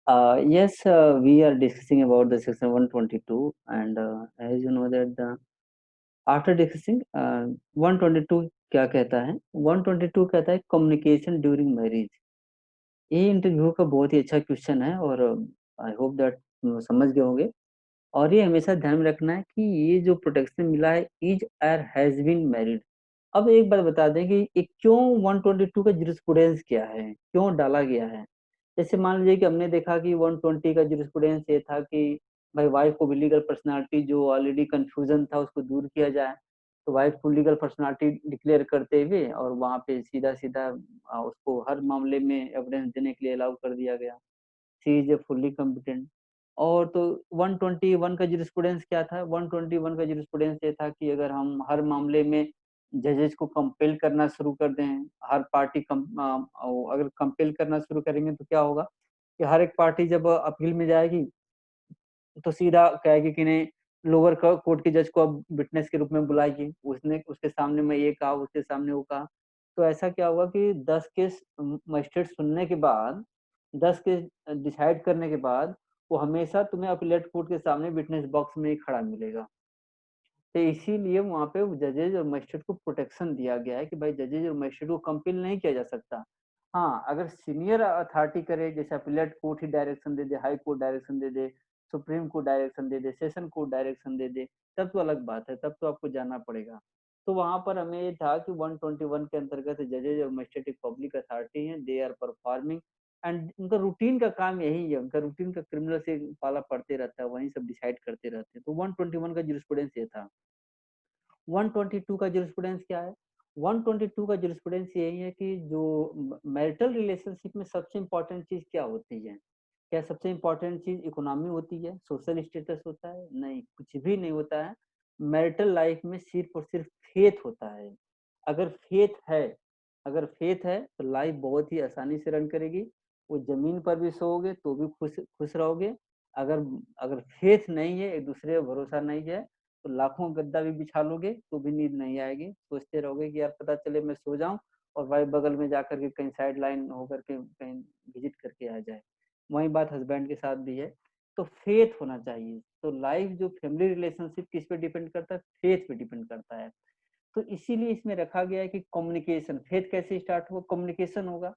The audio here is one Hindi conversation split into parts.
Yes, we are discussing about the section 122, and as you know that after discussing 122 क्या कहता है, 122 कहता है कम्युनिकेशन ड्यूरिंग मैरिज। ये इंटरव्यू का बहुत ही अच्छा क्वेश्चन है और आई होप दैट समझ गए होंगे। और ये हमेशा ध्यान में रखना है कि ये जो प्रोटेक्शन मिला है इज और हैज बीन मैरिड। अब एक बात बता दें कि ये क्यों 122 का जुरिस्प्रूडेंस क्या है, क्यों डाला गया है। जैसे मान लीजिए कि हमने देखा कि 120 का जुरिस्प्रूडेंस ये था कि भाई वाइफ को भी लीगल पर्सनालिटी जो ऑलरेडी कंफ्यूजन था उसको दूर किया जाए। तो वाइफ को लीगल पर्सनालिटी डिक्लेयर करते हुए और वहां पे सीधा सीधा उसको हर मामले में एविडेंस देने के लिए अलाउ कर दिया गया। She is a fully competent. और तो 121 का जुरिस्प्रूडेंस क्या था, 121 का जुरिस्प्रूडेंस ये था कि अगर हम हर मामले में जजेस को कंपेल करना शुरू कर दें, हर पार्टी अगर कंपेल करना शुरू करेंगे तो क्या होगा कि हर एक पार्टी जब अपील में जाएगी तो सीधा कहेगी कि नहीं, लोअर कोर्ट के जज को अब विटनेस के रूप में बुलाइए, उसने उसके सामने मैं ये कहा, उसके सामने वो कहा। तो ऐसा क्या हुआ कि 10 केस मजिस्ट्रेट सुनने के बाद, 10 केस डिसाइड करने के बाद वो हमेशा तुम्हें अपीलेट कोर्ट के सामने विटनेस बॉक्स में ही खड़ा मिलेगा। तो इसीलिए वहाँ पे जजेज और मजिस्ट्रेट को प्रोटेक्शन दिया गया है कि भाई जजेज और मजिस्ट्रेट को कंपेल नहीं किया जा सकता। हाँ, अगर सीनियर अथॉरिटी करे, जैसे अपीलेट कोर्ट ही डायरेक्शन दे दे, हाई कोर्ट डायरेक्शन दे दे, सुप्रीम कोर्ट डायरेक्शन दे दे, सेशन कोर्ट डायरेक्शन दे दे, तब तो अलग बात है, तब तो आपको जाना पड़ेगा। तो वहां पर हमें ये था कि 121 के अंतर्गत जजेज और मजिस्ट्रेट एक पब्लिक अथॉरिटी है, दे आर परफॉर्मिंग एंड उनका रूटीन का काम यही है, उनका रूटीन का क्रिमिनल से पाला पड़ते रहता है, वही सब डिसाइड करते रहते हैं। तो 121 का जुरिस्प्रूडेंस ये था। 122 का जुरिस्प्रूडेंस क्या है? 122 का जुरिस्प्रूडेंस यही है कि जो मैरिटल रिलेशनशिप में सबसे इंपॉर्टेंट चीज क्या होती है? क्या सबसे इंपॉर्टेंट चीज इकोनॉमी होती है, सोशल स्टेटस होता है? नहीं, कुछ भी नहीं होता है। मैरिटल लाइफ में सिर्फ और सिर्फ फेथ होता है। अगर फेथ है, अगर फेथ है तो लाइफ बहुत ही आसानी से रन करेगी। वो जमीन पर भी सोओगे तो भी खुश खुश रहोगे। अगर अगर फेथ नहीं है, एक दूसरे पर भरोसा नहीं है, तो लाखों गद्दा भी बिछा लोगे तो भी नींद नहीं आएगी। सोचते रहोगे कि यार पता चले मैं सो जाऊं और भाई बगल में जाकर के कहीं साइड लाइन होकर के कहीं विजिट करके आ जाए। वही बात हस्बैंड के साथ भी है। तो फेथ होना चाहिए। तो लाइफ जो फैमिली रिलेशनशिप किस पे डिपेंड करता है? फेथ पे डिपेंड करता है। तो इसीलिए इसमें रखा गया है कि कम्युनिकेशन, फेथ कैसे स्टार्ट होगा? कम्युनिकेशन होगा।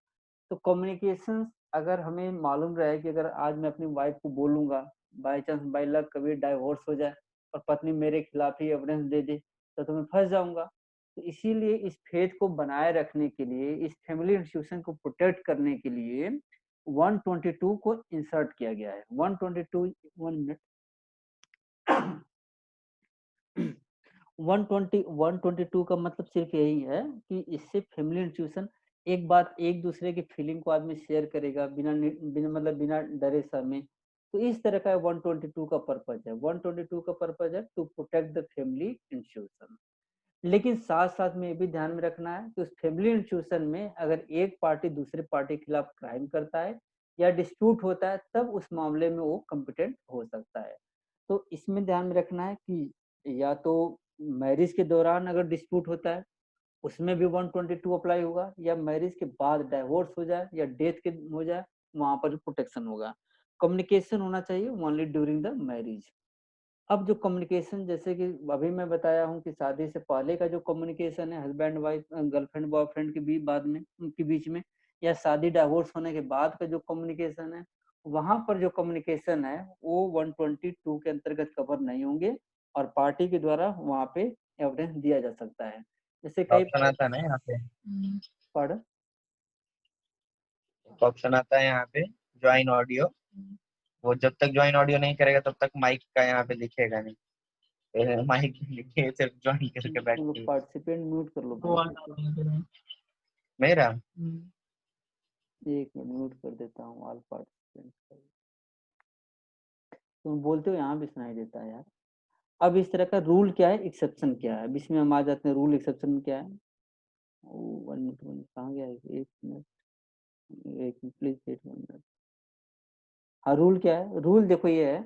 तो कम्युनिकेशन अगर हमें मालूम रहे कि अगर आज मैं अपनी वाइफ को बोलूंगा, बाई चांस बाई लक कभी डाइवोर्स हो जाए और पत्नी मेरे खिलाफ ही एविडेंस दे दे, तो मैं फंस जाऊंगा। तो इसीलिए इस फेथ को बनाए रखने के लिए, इस फैमिली इंस्टीट्यूशन को प्रोटेक्ट करने के लिए 122 को इंसर्ट किया गया है। 122, 1 मिनट। 122 का मतलब सिर्फ यही है कि इससे फैमिली इंस्टीट्यूशन एक बात, एक दूसरे की फीलिंग को आदमी शेयर करेगा बिना मतलब बिना डरे शर्मे। तो इस तरह का 122 का पर्पज है। 122 का पर्पज है to protect the family institution. लेकिन साथ साथ में ये भी ध्यान में रखना है कि उस फैमिली इंस्टीट्यूशन में अगर एक पार्टी दूसरे पार्टी के खिलाफ क्राइम करता है या डिस्प्यूट होता है, तब उस मामले में वो कॉम्पिटेंट हो सकता है। तो इसमें ध्यान में रखना है कि या तो मैरिज के दौरान अगर डिस्प्यूट होता है उसमें भी 122 अप्लाई होगा, या मैरिज के बाद डाइवोर्स हो जाए या डेथ के हो जाए, वहां पर प्रोटेक्शन होगा। कम्युनिकेशन होना चाहिए ओनली ड्यूरिंग द मैरिज। अब जो कम्युनिकेशन, जैसे कि अभी मैं बताया हूँ कि शादी से पहले का जो कम्युनिकेशन है हस्बैंड वाइफ, गर्लफ्रेंड बॉयफ्रेंड के बीच बाद में उनके बीच में, या शादी डाइवोर्स होने के बाद का जो कम्युनिकेशन है, वहां पर जो कम्युनिकेशन है वो 122 के अंतर्गत कवर नहीं होंगे और पार्टी के द्वारा वहां पे एविडेंस दिया जा सकता है। जैसे कई ऑप्शन आता है ना यहाँ पे, पढ़ ऑप्शन आता है यहाँ पे ज्वाइन ऑडियो। वो जब तक ज्वाइन ऑडियो नहीं करेगा तब तक माइक का यहाँ पे दिखेगा नहीं, माइक लिखे सिर्फ ज्वाइन करके तुम लोग बैठती है। पार्टिसिपेंट म्यूट कर लो भाई, ठीक है? मेरा एक मिनट म्यूट कर देता हूँ ऑल पार्टिसिपेंट। तुम बोलते हो यहाँ भी सुनाई देता है यार। अब इस तरह का रूल क्या है, एक्सेप्शन क्या है, अब इसमें हम आ जाते हैं रूल एक्सेप्शन क्या है। वन मिनट, वन कहाँ गया, एक मिनट, एक मिनट प्लीज वेट 1 मिनट। हाँ, रूल क्या है? रूल देखो ये है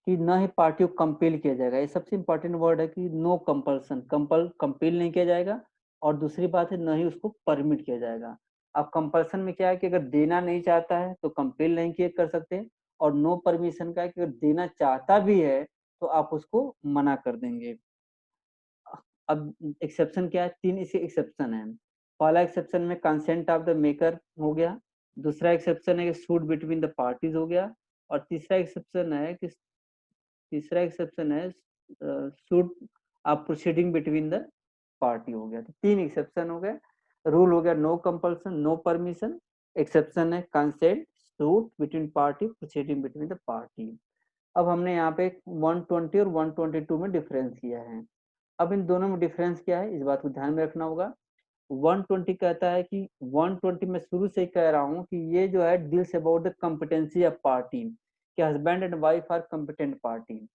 कि न ही पार्टी को कंपेल किया जाएगा, ये सबसे इंपॉर्टेंट वर्ड है कि नो कंपल्सन, कंपेल नहीं किया जाएगा। और दूसरी बात है न ही उसको परमिट किया जाएगा। अब कंपल्सन में क्या है कि अगर देना नहीं चाहता है तो कंपेल नहीं किए कर सकते, और नो परमिशन का है कि अगर देना चाहता भी है तो आप उसको मना कर देंगे। अब एक्सेप्शन क्या है, 3 इसके एक्सेप्शन है। पहला एक्सेप्शन में कंसेंट ऑफ द मेकर हो गया, दूसरा एक्सेप्शन है कि सूट बिटवीन द पार्टीज हो गया, और तीसरा एक्सेप्शन है suit of proceeding between the party हो गया। तो 3 एक्सेप्शन हो गए। रूल हो गया no compulsion, no permission, exception है consent, suit between party, proceeding between the party. अब हमने यहाँ पे 120 और 122 में डिफरेंस किया है। अब इन दोनों में डिफरेंस क्या है, इस बात को ध्यान में रखना होगा। 120 कहता है कि 120 में शुरू से ही कह रहा हूँ कि ये जो है deals about the competency of party, कि husband and wife are competent party.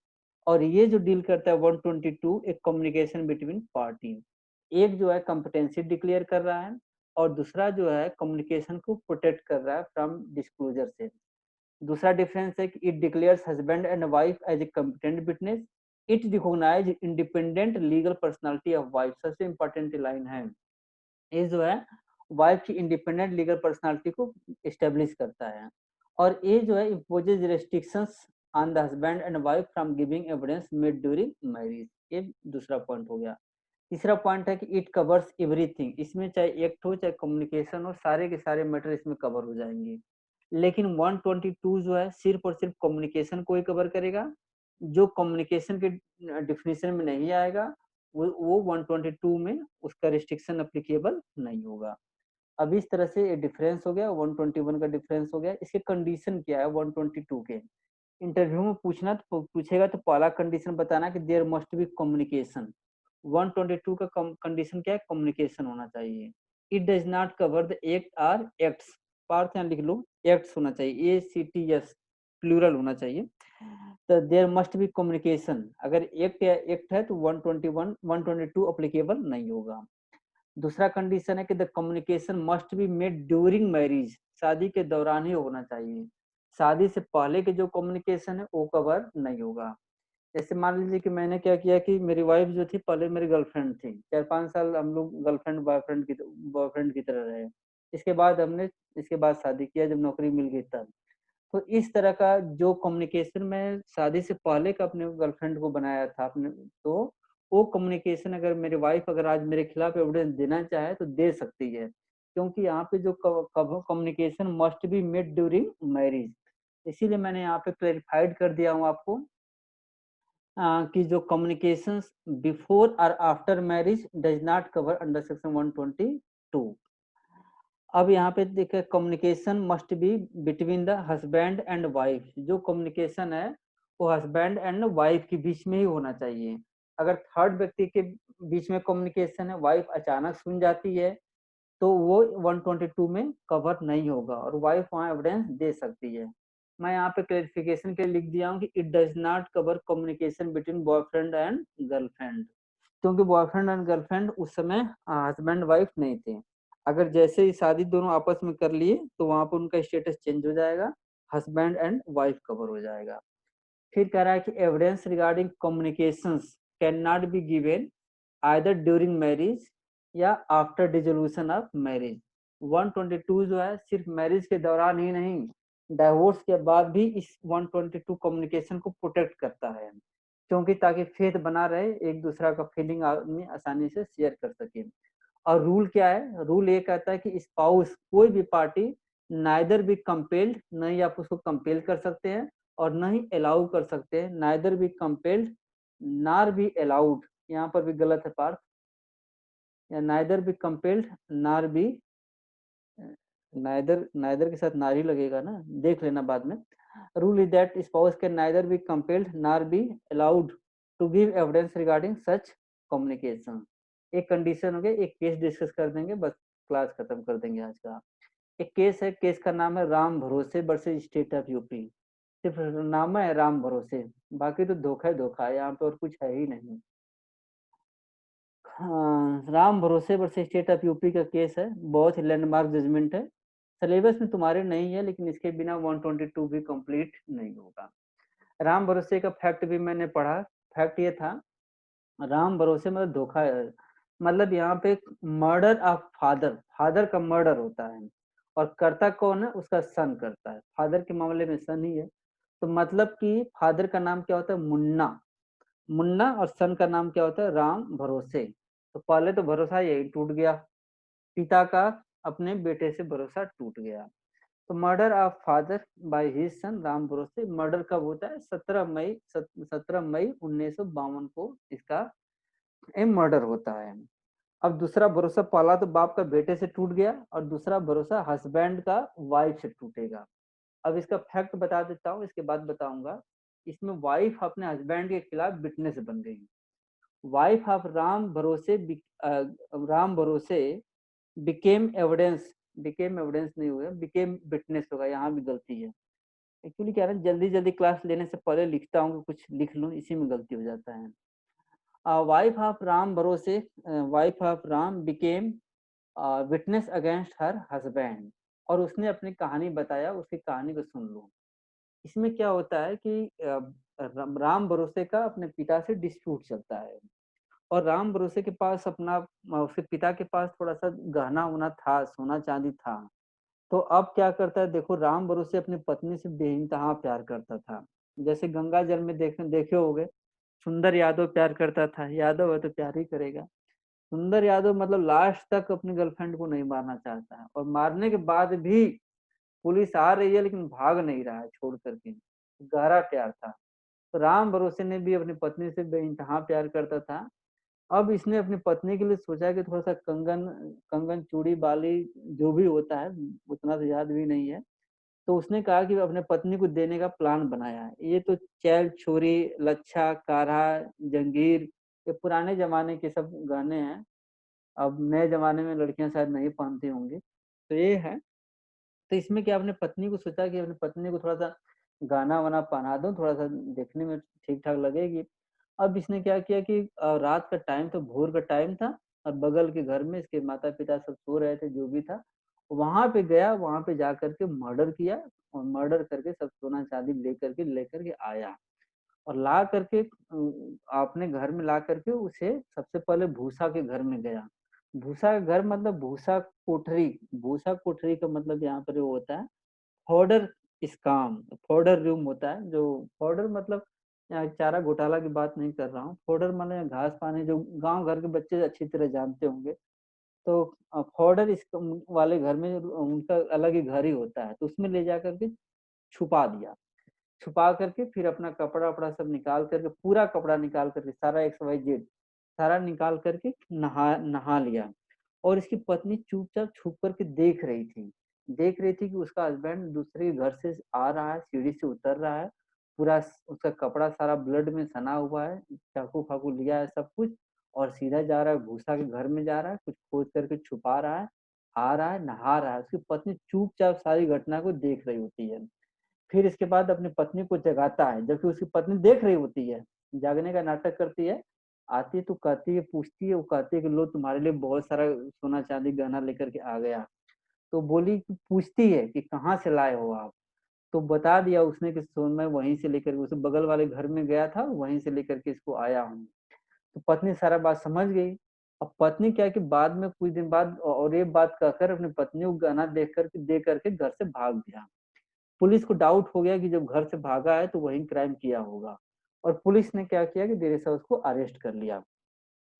और ये जो डील करता है 122 एक कम्युनिकेशन बिटवीन पार्टी, एक जो है कॉम्पिटेंसी डिक्लेयर कर रहा है और दूसरा जो है कम्युनिकेशन को प्रोटेक्ट कर रहा है फ्रॉम डिस्क्लोजर से। दूसरा डिफरेंस है कि it declares husband and wife as a competent witness, it recognise independent legal personality of wife. सबसे इंपॉर्टेंट लाइन है, ये जो है वाइफ की इंडिपेंडेंट लीगल पर्सनालिटी को एस्टेब्लिश करता है। और ये जो है imposes restrictions on the husband and wife from giving evidence made during marriage. ये दूसरा पॉइंट हो गया। तीसरा पॉइंट है कि इट कवर्स एवरीथिंग, इसमें चाहे एक्ट हो चाहे कम्युनिकेशन हो, सारे के सारे मैटर इसमें कवर हो जाएंगे। लेकिन 122 जो है सिर्फ और सिर्फ कम्युनिकेशन को ही कवर करेगा, जो कम्युनिकेशन के डिफिनेशन में नहीं आएगा वो 122 में उसका रिस्ट्रिक्शन अप्लीकेबल नहीं होगा। अब इस तरह से डिफरेंस हो गया, 121 का डिफरेंस हो गया। इसके कंडीशन क्या है 122 के, इंटरव्यू में पूछेगा तो पहला कंडीशन बताना कि देयर मस्ट बी कम्युनिकेशन। 122 का कंडीशन क्या है, कम्युनिकेशन होना चाहिए। It does not cover the act or acts, Parth यहाँ लिख लो, एक्ट्स होना चाहिए, ACTS प्लूरल होना चाहिए। तो देयर मस्ट बी कम्युनिकेशन, अगर एक्ट है तो 121 122 अप्लीकेबल नहीं होगा। दूसरा कंडीशन है कि the communication must be made during marriage, शादी के दौरान ही होना चाहिए, शादी से पहले के जो कम्युनिकेशन है वो कवर नहीं होगा। जैसे मान लीजिए कि मैंने क्या किया कि मेरी वाइफ जो थी पहले मेरी गर्लफ्रेंड थी, 4-5 साल हम लोग गर्लफ्रेंड बॉयफ्रेंड की तरह रहे। इसके बाद शादी किया जब नौकरी मिल गई तब। तो इस तरह का जो कम्युनिकेशन मैं शादी से पहले का अपने गर्लफ्रेंड को बनाया था अपने, तो वो कम्युनिकेशन अगर मेरी वाइफ अगर आज मेरे खिलाफ एविडेंस देना चाहे तो दे सकती है, क्योंकि यहाँ पे जो communication must be made during marriage. इसीलिए मैंने यहाँ पे क्लेरिफाइड कर दिया हूँ आपको कि जो कम्युनिकेशंस बिफोर और after marriage does not cover under section 122। अब यहाँ पे देखिए communication must be between the husband and wife, जो कम्युनिकेशन है वो हस्बैंड एंड वाइफ के बीच में ही होना चाहिए। अगर थर्ड व्यक्ति के बीच में कम्युनिकेशन है, वाइफ अचानक सुन जाती है तो वो 122 में कवर नहीं होगा और वाइफ वहाँ एविडेंस दे सकती है। मैं यहाँ पे क्लेरिफिकेशन के लिए लिख दिया हूँ कि it does not cover communication between boyfriend and girlfriend, क्योंकि बॉयफ्रेंड एंड गर्लफ्रेंड उस समय हस्बैंड वाइफ नहीं थे। अगर जैसे ही शादी दोनों आपस में कर लिए तो वहां पर उनका स्टेटस चेंज हो जाएगा, हस्बैंड एंड वाइफ कवर हो जाएगा। फिर कह रहा है कि evidence regarding communications can not be given either during marriage या आफ्टर डिसोल्यूशन ऑफ मैरिज। 122 जो है सिर्फ मैरिज के दौरान ही नहीं, डाइवोर्स के बाद भी इस 122 कम्युनिकेशन को प्रोटेक्ट करता है, क्योंकि ताकि फेथ बना रहे, एक दूसरा का फीलिंग आदमी आसानी से शेयर कर सके। और रूल क्या है, रूल ये कहता है कि स्पाउस कोई भी पार्टी नाइदर बी कंपेल्ड, न ही आप उसको कंपेल कर सकते हैं और न ही अलाउ कर सकते हैं, neither be compelled nor be allowed, यहाँ पर भी गलत है पार्थ, या neither be compelled nor be, neither neither के साथ नारी लगेगा ना, देख लेना बाद में। Rule is that spouse can neither be compelled nor be allowed to give evidence regarding such communication. एक कंडीशन हो गया, एक केस डिस्कस कर देंगे, बस क्लास खत्म कर देंगे आज का। एक केस है, केस का नाम है राम भरोसे वर्सेस स्टेट ऑफ यूपी। सिर्फ नाम है राम भरोसे, बाकी तो धोखा ही धोखा है यहाँ पे और कुछ है ही नहीं। हाँ, राम भरोसे वर्सेस स्टेट ऑफ यूपी का केस है, बहुत ही लैंडमार्क जजमेंट है। सिलेबस में तुम्हारे नहीं है लेकिन इसके बिना 122 भी कंप्लीट नहीं होगा। राम भरोसे का फैक्ट भी मैंने पढ़ा। फैक्ट ये था, राम भरोसे मतलब धोखा है, मतलब यहाँ पे मर्डर ऑफ फादर, फादर का मर्डर होता है और करता कौन है, उसका सन करता है, फादर के मामले में सन ही है। तो मतलब कि फादर का नाम क्या होता है? मुन्ना। मुन्ना और सन का नाम क्या होता है? राम भरोसे। तो पहले तो भरोसा यही टूट गया, पिता का अपने बेटे से भरोसा टूट गया। तो murder of father by his son Ram भरोसे, मर्डर कब होता है? 17 मई 1952 को इसका मर्डर होता है। अब दूसरा भरोसा, पहला तो बाप का बेटे से टूट गया और दूसरा भरोसा हस्बैंड का वाइफ से टूटेगा। अब इसका फैक्ट बता देता हूँ, इसके बाद बताऊंगा। इसमें वाइफ अपने हस्बैंड के खिलाफ विटनेस बन गई। वाइफ ऑफ राम भरोसे बिकेम एविडेंस, बिकेम एविडेंस नहीं हुआ, बिकेम विटनेस होगा, यहाँ भी गलती है। एक्चुअली क्या है ना, जल्दी जल्दी क्लास लेने से पहले लिखता हूँ कि कुछ लिख लूँ, इसी में गलती हो जाता है। वाइफ ऑफ राम भरोसे, wife of Ram became witness against her husband, और उसने अपनी कहानी बताया, उसकी कहानी को सुन लो। इसमें क्या होता है कि राम भरोसे का अपने पिता से डिस्प्यूट चलता है, और राम भरोसे के पास अपना, उसके पिता के पास थोड़ा सा गहना वना था, सोना चांदी था। तो अब क्या करता है, देखो, राम भरोसे अपनी पत्नी से बेइंतहा प्यार करता था। जैसे गंगा जल में देखे होगे, सुंदर यादव प्यार करता था, यादव है तो प्यार ही करेगा। सुंदर यादव मतलब लास्ट तक अपनी गर्लफ्रेंड को नहीं मारना चाहता है, और मारने के बाद भी पुलिस आ रही है लेकिन भाग नहीं रहा है छोड़ करके। गहरा प्यार था। तो राम भरोसे ने भी अपनी पत्नी से बेइंतहा प्यार करता था। अब इसने अपनी पत्नी के लिए सोचा कि थोड़ा सा कंगन, कंगन चूड़ी बाली जो भी होता है, उतना तो याद भी नहीं है। तो उसने कहा कि अपने पत्नी को देने का प्लान बनाया है। ये तो चैल छोरी, लच्छा, कान्हा, जंगीर, ये पुराने जमाने के सब गाने हैं। अब नए जमाने में लड़कियां शायद नहीं पहनती होंगी। तो ये है। तो इसमें क्या, अपने पत्नी को सोचा कि अपनी पत्नी को थोड़ा सा गाना वाना पहना दूं, थोड़ा सा देखने में ठीक ठाक लगेगी। अब इसने क्या किया कि रात का टाइम, तो भोर का टाइम था, और बगल के घर में इसके माता पिता सब सो रहे थे, जो भी था, वहां पे गया, वहां पे जा करके मर्डर किया, और मर्डर करके सब सोना चांदी लेकर के आया, और ला करके अपने घर में ला करके उसे सबसे पहले भूसा के घर में गया। भूसा का घर मतलब भूसा कोठरी। भूसा कोठरी का मतलब यहाँ पर वो होता है फॉर्डर स्काम, फॉर्डर रूम होता है। जो फॉर्डर मतलब, यहाँ चारा घोटाला की बात नहीं कर रहा हूँ, फॉर्डर माने घास पानी, जो गांव घर के बच्चे अच्छी तरह जानते होंगे। तो फॉर्डर इस वाले घर में उनका अलग ही घर ही होता है, तो उसमें ले जा करके छुपा दिया। छुपा करके फिर अपना कपड़ा वपड़ा सब निकाल करके, पूरा कपड़ा निकाल करके, सारा XYZ सारा निकाल करके नहा नहा लिया। और इसकी पत्नी चुपचाप छुप करके देख रही थी कि उसका हस्बैंड दूसरे घर से आ रहा है, सीढ़ी से उतर रहा है, पूरा उसका कपड़ा सारा ब्लड में सना हुआ है, चाकू फाकू लिया है सब कुछ, और सीधा जा रहा है भूसा के घर में, जा रहा है कुछ खोज करके छुपा रहा है, आ रहा है, नहा रहा है। उसकी पत्नी चुपचाप सारी घटना को देख रही होती है। फिर इसके बाद अपनी पत्नी को जगाता है, जबकि उसकी पत्नी देख रही होती है, जागने का नाटक करती है। आती तो कहती है, पूछती है, वो कहती है कि लो तुम्हारे लिए बहुत सारा सोना चांदी गहना लेकर के आ गया। तो बोली, पूछती है कि कहाँ से लाए हो आप? तो बता दिया उसने कि मैं वहीं से लेकर, उसे बगल वाले घर में गया था, वहीं से लेकर के इसको आया हूँ। तो पत्नी सारा बात समझ गई। अब पत्नी क्या कि बाद में कुछ दिन बाद और ये बात कहकर अपनी पत्नी को गहना दे करके घर से भाग गया। पुलिस को डाउट हो गया कि जब घर से भागा है तो वही क्राइम किया होगा, और पुलिस ने क्या किया कि देर से उसको अरेस्ट कर लिया।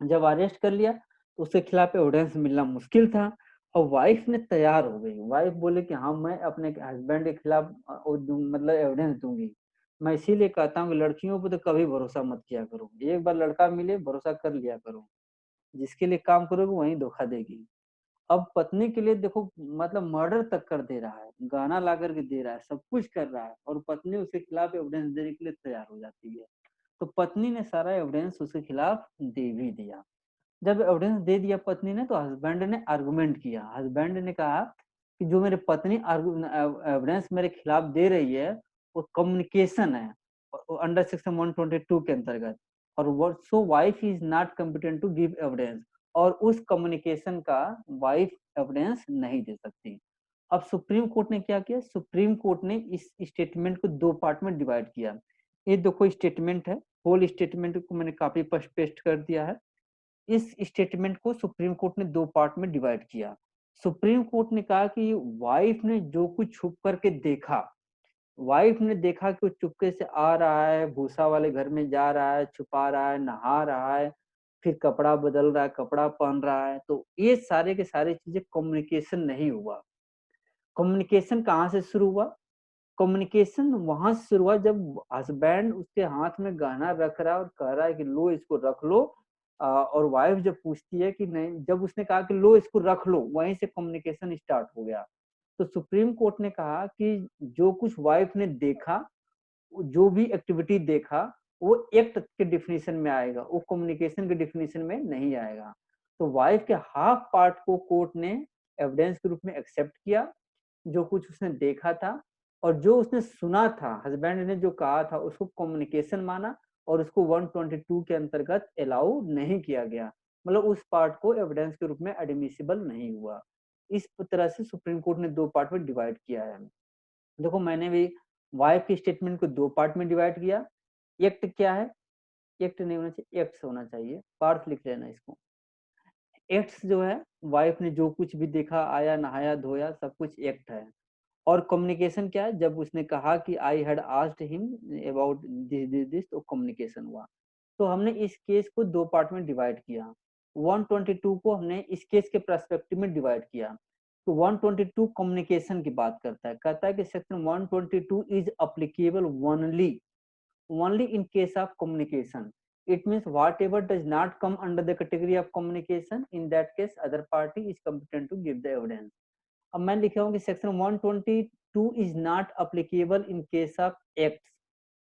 जब अरेस्ट कर लिया तो उसके खिलाफ एविडेंस मिलना मुश्किल था, और वाइफ ने तैयार हो गई। वाइफ बोले कि हाँ, मैं अपने हस्बैंड के खिलाफ मतलब एविडेंस दूंगी। मैं इसीलिए कहता हूँ कि लड़कियों पर तो कभी भरोसा मत किया करो, एक बार लड़का मिले भरोसा कर लिया करो, जिसके लिए काम करोगे वही धोखा देगी। अब पत्नी के लिए देखो, मतलब मर्डर तक कर दे रहा है, गाना ला करके दे रहा है, सब कुछ कर रहा है, और पत्नी उसके खिलाफ एविडेंस देने के लिए तैयार हो जाती है। तो पत्नी ने सारा एविडेंस उसके खिलाफ दे भी दिया। जब एविडेंस दे दिया पत्नी ने, तो हस्बैंड ने आर्गुमेंट किया। हस्बैंड ने कहा कि जो मेरे पत्नी एविडेंस मेरे खिलाफ दे रही है, वो कम्युनिकेशन है, अंडर सेक्शन 122 के अंतर्गत, और so wife is not competent to give evidence, और उस कम्युनिकेशन का वाइफ एविडेंस नहीं दे सकती। अब सुप्रीम कोर्ट ने क्या किया, सुप्रीम कोर्ट ने इस स्टेटमेंट को दो पार्ट में डिवाइड किया। ये देखो स्टेटमेंट है, होल स्टेटमेंट को मैंने कॉपी पर पेस्ट कर दिया है। इस स्टेटमेंट को सुप्रीम कोर्ट ने दो पार्ट में डिवाइड किया। सुप्रीम कोर्ट ने कहा कि वाइफ ने जो कुछ छुप करके देखा, वाइफ ने देखा कि वो चुपके से आ रहा है, भूसा वाले घर में जा रहा है, छुपा रहा है, नहा रहा है, फिर कपड़ा बदल रहा है, कपड़ा पहन रहा है, तो ये सारे के सारे चीजें कम्युनिकेशन नहीं हुआ। कम्युनिकेशन कहाँ से शुरू हुआ? कम्युनिकेशन वहां से शुरू हुआ जब हस्बैंड उसके हाथ में गहना रख रहा है और कह रहा है कि लो इसको रख लो, और वाइफ जब पूछती है कि नहीं, जब उसने कहा कि लो इसको रख लो, वहीं से कम्युनिकेशन स्टार्ट हो गया। तो सुप्रीम कोर्ट ने कहा कि जो कुछ वाइफ ने देखा, जो भी एक्टिविटी देखा, वो एक्ट के डिफिनीशन में आएगा, वो कम्युनिकेशन के डिफिनीशन में नहीं आएगा। तो वाइफ के हाफ पार्ट को कोर्ट ने एविडेंस के रूप में एक्सेप्ट किया, जो कुछ उसने देखा था, और जो उसने सुना था, हस्बैंड ने जो कहा था, उसको कम्युनिकेशन माना, और उसको 122 के अंतर्गत अलाउ नहीं किया गया, मतलब उस पार्ट को एविडेंस के रूप में एडमिसिबल नहीं हुआ। इस तरह से सुप्रीम कोर्ट ने दो पार्ट में डिवाइड किया है। देखो, मैंने भी वाइफ की स्टेटमेंट को दो पार्ट में डिवाइड किया। एक्ट क्या है? एक्ट नहीं होना चाहिए, एक्ट्स होना चाहिए, पार्ट लिख लेना इसको। एक्ट्स जो है, वाइफ ने जो कुछ भी देखा, आया, नहाया, धोया, सब कुछ एक्ट है। और कम्युनिकेशन क्या है? जब उसने कहा कि I had asked him about this this this, तो कम्युनिकेशन हुआ। तो हमने इस केस को दो पार्ट में डिवाइड किया। 122 को हमने इस केस के पर्सपेक्टिव में डिवाइड किया। तो 122 कम्युनिकेशन की बात करता है, कहता है कि section 122 is applicable only in case of communication. It means whatever does not come under the category of communication, in that case other party is competent to give the evidence. अब मैं लिखा हूँ कि section 122 is not applicable in case of acts.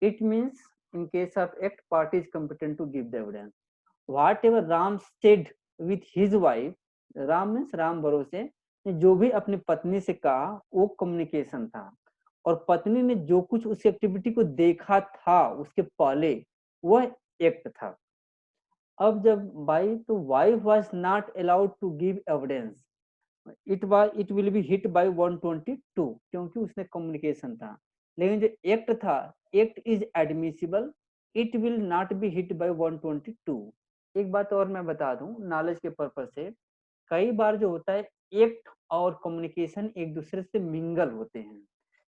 It means in case of act, party is competent to give the evidence. Whatever Ram said with his wife, Ram means Ram भरोसे ने जो भी अपनी पत्नी से कहा, वो कम्युनिकेशन था। और पत्नी ने जो कुछ उस एक्टिविटी को देखा था उसके पहले, वह एक्ट था। अब जब बाई, तो wife was not allowed to give evidence, it will be hit by 122, क्योंकि उसने कम्युनिकेशन था। लेकिन जो एक्ट था, act is admissible, it will not be hit by 122। एक बात और मैं बता दूं नॉलेज के पर्पज से, कई बार जो होता है, एक्ट और कम्युनिकेशन एक दूसरे से मिंगल होते हैं।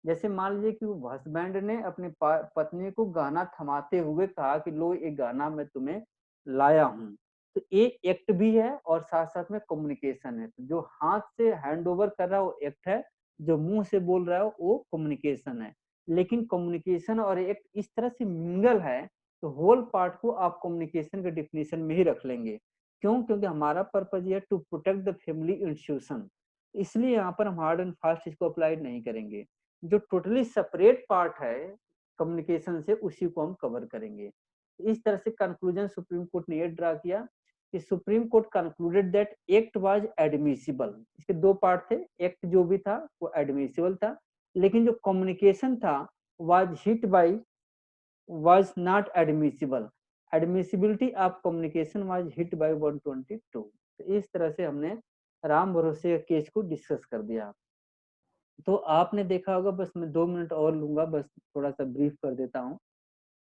जैसे मान लीजिए कि हस्बैंड ने अपनी पत्नी को गाना थमाते हुए कहा कि लो ये गाना मैं तुम्हें लाया हूँ, तो ये एक्ट भी है और साथ साथ में कम्युनिकेशन है। तो जो हाथ से हैंड ओवर कर रहा है वो एक्ट है, जो मुंह से बोल रहा है वो कम्युनिकेशन है। लेकिन कम्युनिकेशन और एक्ट इस तरह से मिंगल है, तो होल पार्ट को आप कम्युनिकेशन के डिफिनेशन में ही रख लेंगे। क्यों? क्योंकि हमारा पर्पज ये to protect the family institution, इसलिए यहाँ पर हम हार्ड एंड फास्ट इसको अप्लाई नहीं करेंगे। जो टोटली सेपरेट पार्ट है कम्युनिकेशन से, उसी को हम कवर करेंगे। इस तरह से कंक्लूजन सुप्रीम कोर्ट ने ये ड्रा किया कि supreme court concluded that act was admissible. इसके दो पार्ट थे, एक्ट जो भी था वो एडमिसिबल था, लेकिन जो कम्युनिकेशन था was hit by, was not admissible. Admissibility of communication was hit by 122। तो इस तरह से हमने राम भरोसे केस को डिस्कस कर दिया। तो आपने देखा होगा, बस मैं 2 मिनट और लूंगा, बस थोड़ा सा ब्रीफ कर देता हूँ।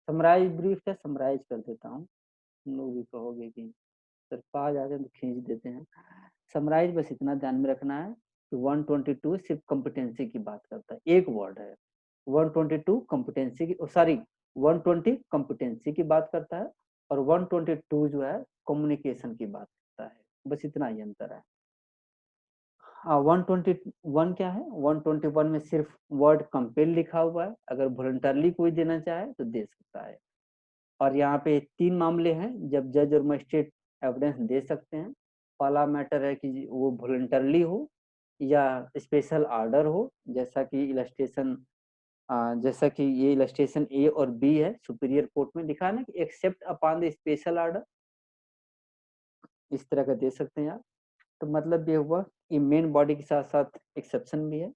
समराइज ब्रीफ है, समराइज कर देता हूँ। तुम लोग भी कहोगे कि सर पा जाते हैं तो खींच देते हैं। समराइज बस इतना ध्यान में रखना है कि 122 सिर्फ कॉम्पिटेंसी की बात करता है, एक वर्ड है। 122 कॉम्पिटेंसी की, सॉरी 120 कॉम्पिटेंसी की बात करता है, और 122 जो है कम्युनिकेशन की बात करता है। बस इतना ही अंतर है। 121 क्या है? 121 में सिर्फ वर्ड कंपेल लिखा हुआ है, अगर वॉलंटरली कोई देना चाहे तो दे सकता है। और यहाँ पे 3 मामले हैं जब जज और मजिस्ट्रेट एविडेंस दे सकते हैं। पहला मैटर है कि वो वॉलंटरली हो या स्पेशल ऑर्डर हो, जैसा कि इलस्ट्रेशन, जैसा कि ये इलस्ट्रेशन ए और बी है, सुपीरियर कोर्ट में लिखा है ना कि except upon the special order, इस तरह का दे सकते हैं आप। तो मतलब ये हुआ कि मेन बॉडी के साथ साथ एक्सेप्शन भी है।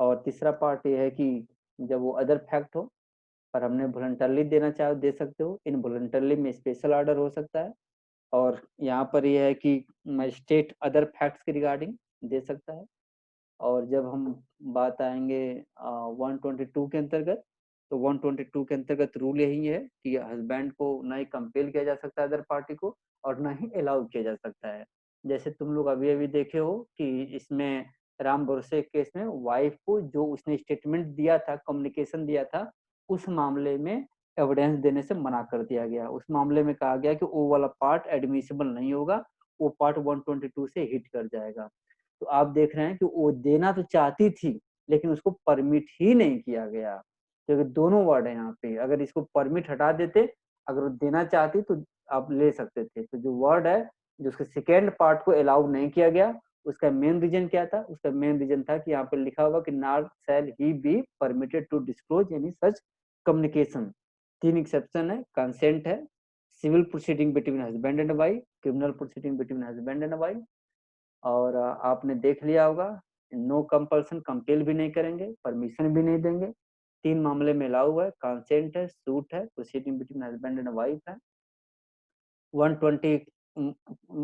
और तीसरा पार्ट ये है कि जब वो अदर फैक्ट हो, पर हमने वॉलंटरली देना चाहे दे सकते हो, इन वॉलंटरली में स्पेशल ऑर्डर हो सकता है। और यहाँ पर यह है कि मजिस्ट्रेट अदर फैक्ट्स के रिगार्डिंग दे सकता है। और जब हम बात आएंगे 122 के अंतर्गत, तो 122 के अंतर्गत रूल यही है कि हस्बैंड को ना ही कंपेल किया जा सकता है अदर पार्टी को, और ना ही अलाउ किया जा सकता है। जैसे तुम लोग अभी अभी देखे हो कि इसमें राम भरोसे केस में वाइफ को जो उसने स्टेटमेंट दिया था, कम्युनिकेशन दिया था, उस मामले में एविडेंस देने से मना कर दिया गया। उस मामले में कहा गया कि वो वाला पार्ट एडमिसिबल नहीं होगा, वो पार्ट 122 से हिट कर जाएगा। तो आप देख रहे हैं कि वो देना तो चाहती थी, लेकिन उसको परमिट ही नहीं किया गया। क्योंकि दोनों वर्ड है यहाँ पे, अगर इसको परमिट हटा देते, अगर वो देना चाहती तो आप ले सकते थे। तो जो वर्ड है, जो उसके सेकेंड पार्ट को अलाउ नहीं किया गया, उसका मेन रीजन क्या था? उसका मेन रीजन था कि यहाँ पे लिखा हुआ कि not shall he be permitted to disclose any such communication. 3 exception है, कंसेंट है, civil proceeding between husband and wife, criminal proceeding between husband and wife, और आपने देख लिया होगा नो कंपल्सन, कंपेल भी नहीं करेंगे, परमिशन भी नहीं देंगे। 3 मामले में अलाउ है, कंसेंट है, सूट है, proceeding between husband and wife है। 120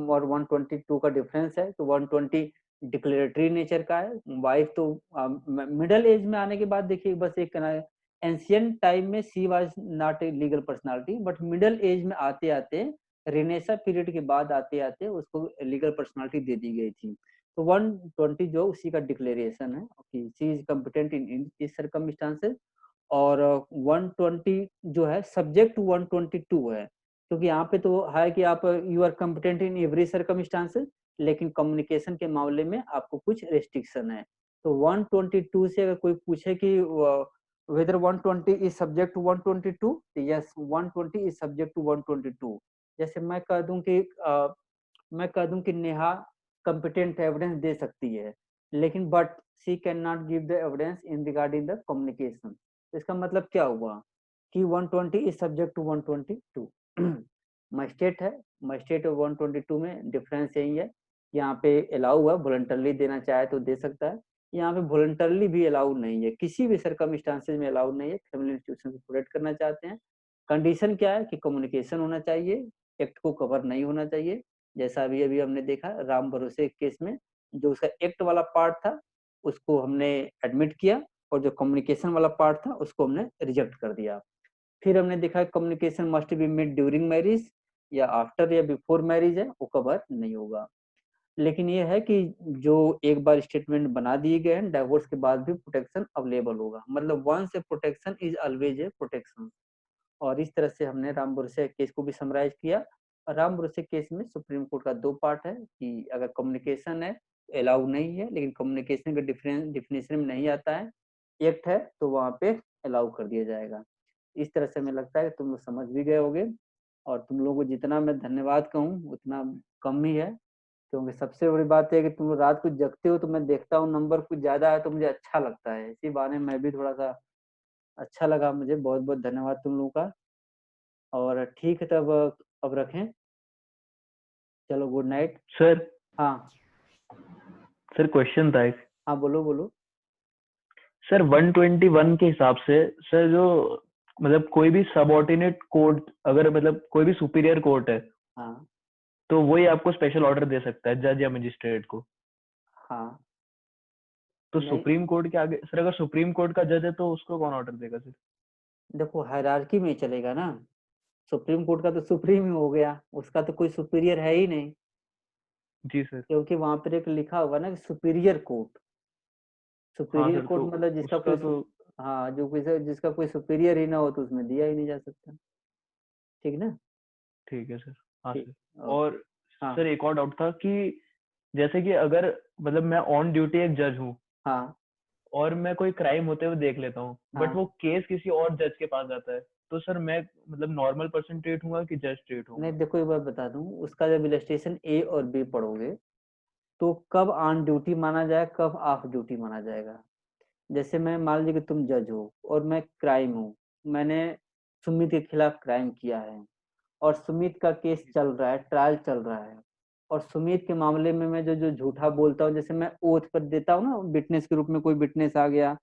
और 122 का डिफरेंस है। तो 120 डिक्लेरेटरी नेचर का है। वाइफ तो मिडिल एज में आने के बाद देखिए बस एक एंशियंट टाइम में she was not a legal personality, but middle age में आते आते, रेनेसा पीरियड के बाद आते आते उसको लीगल पर्सनालिटी दे दी गई थी। तो 120 जो उसी का डिक्लेरेशन है कि she is competent in this circumstances. और 120 जो है सब्जेक्ट टू 122 है, क्योंकि यहाँ पे तो है कि आप you are competent in every circumstances, लेकिन कम्युनिकेशन के मामले में आपको कुछ रेस्ट्रिक्शन है। तो 122 से अगर कोई पूछे कि whether 120 is subject to 122, yes 120 is subject to 122। जैसे मैं कह दूं कि नेहा कॉम्पिटेंट एविडेंस दे सकती है, लेकिन but she can not give the evidence in regarding the communication. इसका मतलब क्या हुआ कि 120 इज सब्जेक्ट टू 122। मजिस्ट्रेट है, मजिस्ट्रेट और 122 में डिफरेंस यही है, यहाँ पे अलाउ है, वॉलंटरली देना चाहे तो दे सकता है। यहाँ पे वॉलंटरली भी अलाउ नहीं है, किसी भी सर्कमस्टांसेस में अलाउ नहीं है। फैमिली इंस्टीट्यूशन को प्रोटेक्ट करना चाहते हैं। कंडीशन क्या है कि कम्युनिकेशन होना चाहिए, एक्ट को कवर नहीं होना चाहिए। जैसा अभी अभी हमने देखा राम भरोसे केस में, जो उसका एक्ट वाला पार्ट था उसको हमने एडमिट किया, और जो कम्युनिकेशन वाला पार्ट था उसको हमने रिजेक्ट कर दिया। फिर हमने देखा communication must be made during marriage, या आफ्टर या बिफोर मैरिज है, वो कवर नहीं होगा। लेकिन ये है कि जो एक बार स्टेटमेंट बना दिए गए हैं, डाइवोर्स के बाद भी प्रोटेक्शन अवेलेबल होगा, मतलब once a protection is always a protection. और इस तरह से हमने राम बुरसे केस को भी समराइज किया। और राम बुरसे केस में सुप्रीम कोर्ट का 2 पार्ट है कि अगर कम्युनिकेशन है अलाउ नहीं है, लेकिन कम्युनिकेशन के डिफिनेशन में नहीं आता है, एक्ट है, तो वहां पे अलाउ कर दिया जाएगा। इस तरह से हमें लगता है कि तुम लोग समझ भी गए होगे, और तुम लोगों को जितना मैं धन्यवाद कहूँ उतना कम ही है। क्योंकि सबसे बड़ी बात है कि तुम लोग रात को जगते हो, तो मैं देखता हूँ नंबर कुछ ज्यादा है तो मुझे अच्छा लगता है, इसी बहाने मैं भी थोड़ा सा अच्छा लगा मुझे। बहुत बहुत धन्यवाद तुम लोगों का। और ठीक है तब अब रखें, चलो गुड नाइट। सर हाँ सर क्वेश्चन था एक। हाँ, बोलो बोलो। सर 121 के हिसाब से सर, जो मतलब कोई भी सबऑर्डिनेट कोर्ट, अगर मतलब कोई भी सुपीरियर कोर्ट है, हाँ तो वही आपको स्पेशल ऑर्डर दे सकता है, जज या मजिस्ट्रेट को। हाँ, तो नहीं सुप्रीम कोर्ट के आगे सर, अगर सुप्रीम कोर्ट का जज है तो उसको कौन ऑर्डर देगा सर? देखो हायरार्की में चलेगा ना। सुप्रीम कोर्ट का तो सुप्रीम ही हो गया, उसका तो कोई सुपीरियर है ही नहीं, जी सर। क्योंकि वहां पर एक लिखा होगा ना कि सुपीरियर कोर्ट। हाँ सुपीरियर सर, कोर्ट तो मतलब जिसका उसका कोई तो हाँ, जो कोई जिसका कोई सुपीरियर ही ना हो तो उसमें दिया ही नहीं जा सकता। ठीक ना? ठीक है सर। हाँ ठीक। सर। ओके। और हाँ सर एक और डाउट था कि जैसे कि अगर मतलब मैं ऑन ड्यूटी एक जज हूँ, हाँ और मैं कोई क्राइम होते हुए देख लेता हूँ, बट हाँ। वो केस किसी और जज के पास जाता है, तो सर मैं मतलब नॉर्मल पर्सन ट्रीट होऊंगा कि जज ट्रीट नहीं होऊंगा? देखो, एक बात बता दूं, उसका जब इलस्ट्रेशन ए और बी पढ़ोगे तो कब ऑन ड्यूटी माना जाए, कब ऑफ ड्यूटी माना जाएगा। जैसे मैं मान लीजिए कि तुम जज हो और मैं क्राइम हूँ, मैंने सुमित के खिलाफ क्राइम किया है, और सुमित का केस चल रहा है, ट्रायल चल रहा है, और सुमित के मामले में मैं जो जो झूठा बोलता हूँ, जैसे मैं ओथ पर देता हूँ ना, विटनेस के रूप में कोई विटनेस आ गया,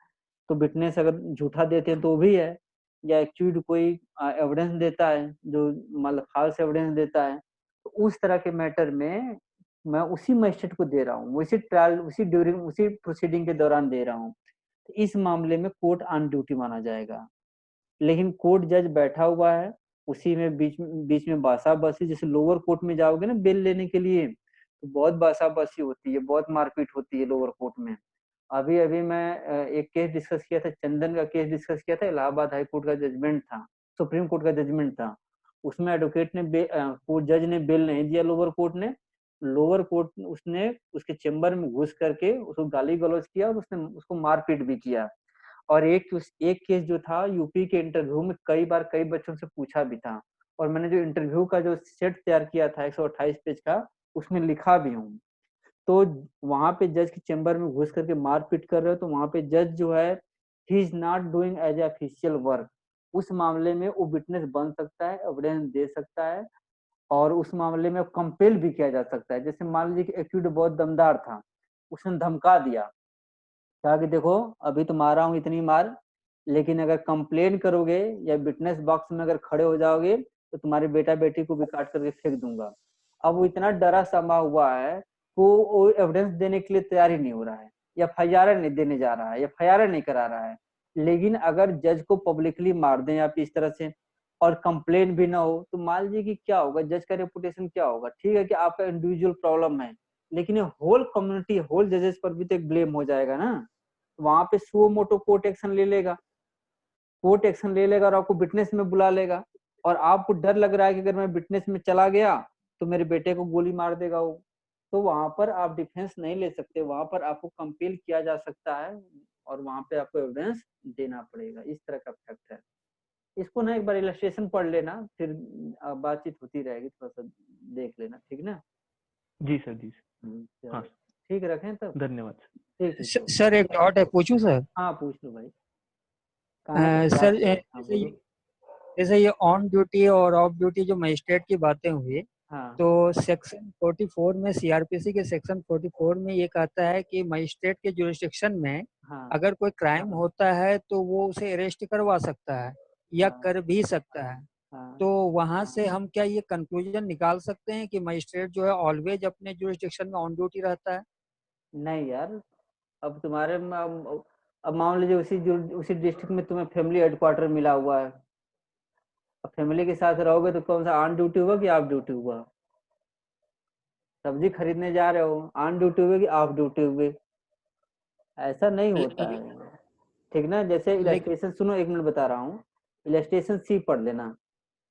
तो विटनेस अगर झूठा देते हैं तो वो भी है, या एक्चुअली कोई एविडेंस देता है जो मतलब फॉल्स एविडेंस देता है, तो उस तरह के मैटर में मैं उसी मजिस्ट्रेट को दे रहा हूँ, उसी ट्रायल, उसी ड्यूरिंग, उसी प्रोसीडिंग के दौरान दे रहा हूँ। तो इस मामले में कोर्ट ऑन ड्यूटी माना जाएगा। लेकिन कोर्ट जज बैठा हुआ है, उसी में बीच में बासा बसी, जैसे लोअर कोर्ट में जाओगे ना बेल लेने के लिए, तो बहुत बसाबसी होती है, बहुत मारपीट होती है लोअर कोर्ट में। अभी अभी मैं एक केस डिस्कस किया था, चंदन का केस डिस्कस किया था, इलाहाबाद हाई कोर्ट का जजमेंट था, सुप्रीम कोर्ट का जजमेंट था। उसमें एडवोकेट ने जज ने बेल नहीं दिया लोअर कोर्ट ने। लोअर कोर्ट उसने उसके चेम्बर में घुस करके उसको गाली गलौज किया और उसने उसको मारपीट भी किया। और एक केस जो था यूपी के इंटरव्यू में कई बार कई बच्चों से पूछा भी था, और मैंने जो इंटरव्यू का जो सेट तैयार किया था 128 पेज का, उसमें लिखा भी हूँ। तो वहां पे जज के चेम्बर में घुस करके मारपीट कर रहे हो, तो वहां पे जज जो है he is not doing as official work. उस मामले में वो विटनेस बन सकता है, एविडेंस दे सकता है, और उस मामले में कंपेल भी किया जा सकता है। जैसे मान लीजिए कि एक्यूज बहुत दमदार था, उसने धमका दिया, कहा कि देखो अभी तो मारा हूँ इतनी मार, लेकिन अगर कंप्लेन करोगे या विटनेस बॉक्स में अगर खड़े हो जाओगे तो तुम्हारे बेटा बेटी को भी काट करके फेंक दूंगा। अब वो इतना डरा समा हुआ है, वो एविडेंस देने के लिए तैयार ही नहीं हो रहा है, या एफआईआर नहीं देने जा रहा है, या एफआईआर नहीं करा रहा है। लेकिन अगर जज को पब्लिकली मार दें आप इस तरह से, और कंप्लेन भी ना हो, तो मान लीजिए कि क्या होगा, जज का रेपुटेशन क्या होगा। ठीक है कि आपका इंडिविजुअल प्रॉब्लम है, लेकिन ये होल कम्युनिटी, होल जजेस पर भी तो एक ब्लेम हो जाएगा ना। वहां पे सुओ मोटो कोर्ट एक्शन ले लेगा, कोर्ट एक्शन ले लेगा और आपको विटनेस में बुला लेगा, और आपको डर लग रहा है कि अगर मैं विटनेस में चला गया तो मेरे बेटे को गोली मार देगा वो, तो वहां पर आप डिफेंस नहीं ले सकते, वहां पर आपको कंपेल किया जा सकता है, और वहां पे आपको एविडेंस देना पड़ेगा। इस तरह का फैक्ट है। इसको ना एक बार इलस्ट्रेशन पढ़ लेना, फिर बातचीत होती रहेगी, थोड़ा सा देख लेना, ठीक ना। जी सर, जी सर। चलो, हाँ ठीक रखें तब। धन्यवाद सर। ठीक है, तो सर एक डाउट है, पूछूं सर? हाँ पूछ लो भाई, कहाँ से क्या सर हाँ जैसे बोलो। जैसे ये ऑन ड्यूटी और ऑफ ड्यूटी जो मजिस्ट्रेट की बातें हुई, हाँ तो सेक्शन 44 में, सीआरपीसी के सेक्शन 44 में ये कहता है कि मजिस्ट्रेट के जुरिस्डिक्शन में हाँ अगर कोई क्राइम होता है तो वो उसे अरेस्ट करवा सकता है या हाँ कर भी सकता है। हाँ। तो वहां से हम क्या ये कंक्लूजन निकाल सकते हैं कि मजिस्ट्रेट जो है ऑलवेज अपने जुरिस्डिक्शन में ऑन ड्यूटी रहता है? नहीं यार, अब तुम्हारे अब मान लीजिए उसी डिस्ट्रिक्ट में तुम्हें फैमिली हेडक्वार्टर मिला हुआ है, अब फैमिली के साथ रहोगे तो कौन सा ऑन ड्यूटी हुआ कि ऑफ ड्यूटी हुआ। सब्जी खरीदने जा रहे हो, ऑन ड्यूटी हुए कि ऑफ ड्यूटी हुए, ऐसा नहीं होता ले- है, ठीक ना। जैसे लेकिन इलस्ट्रेशन सुनो, एक मिनट बता रहा हूँ, इलस्ट्रेशन सी पढ़ लेना।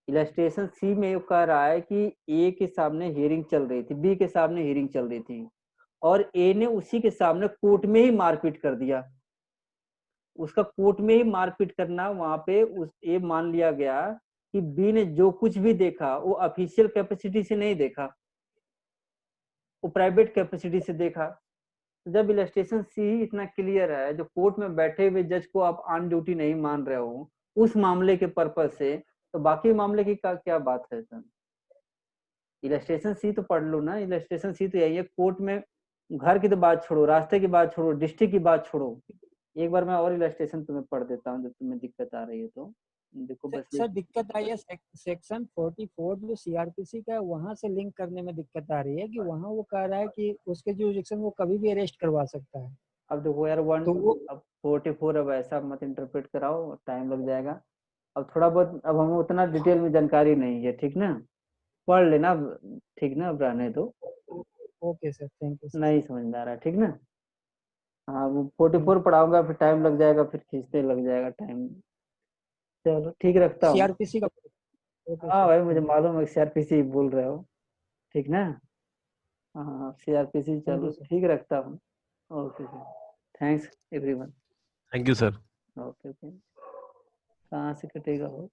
इलस्ट्रेशन सी में ये कह रहा है कि ए के सामने हियरिंग चल रही थी, बी के सामने हियरिंग चल रही थी, और ए ने उसी के सामने कोर्ट में ही मारपीट कर दिया। उसका कोर्ट में ही मारपीट करना, वहां पे उस ये मान लिया गया कि बी ने जो कुछ भी देखा वो ऑफिशियल कैपेसिटी से नहीं देखा, वो प्राइवेट कैपेसिटी से देखा। तो जब इलस्ट्रेशन सी इतना क्लियर है, जो कोर्ट में बैठे हुए जज को आप ऑन ड्यूटी नहीं मान रहे हो उस मामले के पर्पज से, तो बाकी मामले की क्या बात है सर। इलस्ट्रेशन सी तो पढ़ लो ना, इलस्ट्रेशन सी तो यही है, कोर्ट में घर की तो बात छोड़ो, रास्ते की बात छोड़ो, डिस्ट्रिक्ट की बात छोड़ो। एक बार मैं और इलस्ट्रेशन तुम्हें पढ़ देता हूँ, जब तुम्हें दिक्कत आ रही है तो देखो बस सर दिक्कत आई है सेक्शन 44 जो सीआरपीसी का है वहां से लिंक करने में दिक्कत आ रही है कि वहां वो कह रहा है कि उसके जुरिस्डिक्शन वो कभी भी अरेस्ट करवा सकता है। अब देखो यार तो वो अब 44 अब ऐसा मत इंटरप्रेट कराओ, टाइम लग जाएगा। अब थोड़ा बहुत, अब हमें उतना डिटेल में जानकारी नहीं है, ठीक ना, पढ़ लेना ठीक ना, अब रहने दो, okay sir, thank you sir. नहीं समझ में आ रहा है, ठीक ना। हाँ वो 44 पढ़ाऊंगा, फिर टाइम लग जाएगा, फिर खींचते लग जाएगा टाइम। चलो ठीक, रखता हूँ। सीआरपीसी का। ओके हाँ सर, भाई, मुझे थैंक यू। मालूम है सीआरपीसी बोल रहे हो, ठीक ना। हाँ सीआरपीसी, थैंक चलो यू सर। ठीक, रखता हूँ। Okay sir, thanks everyone. Thank you sir. Okay okay, कहाँ से कटेगा हो।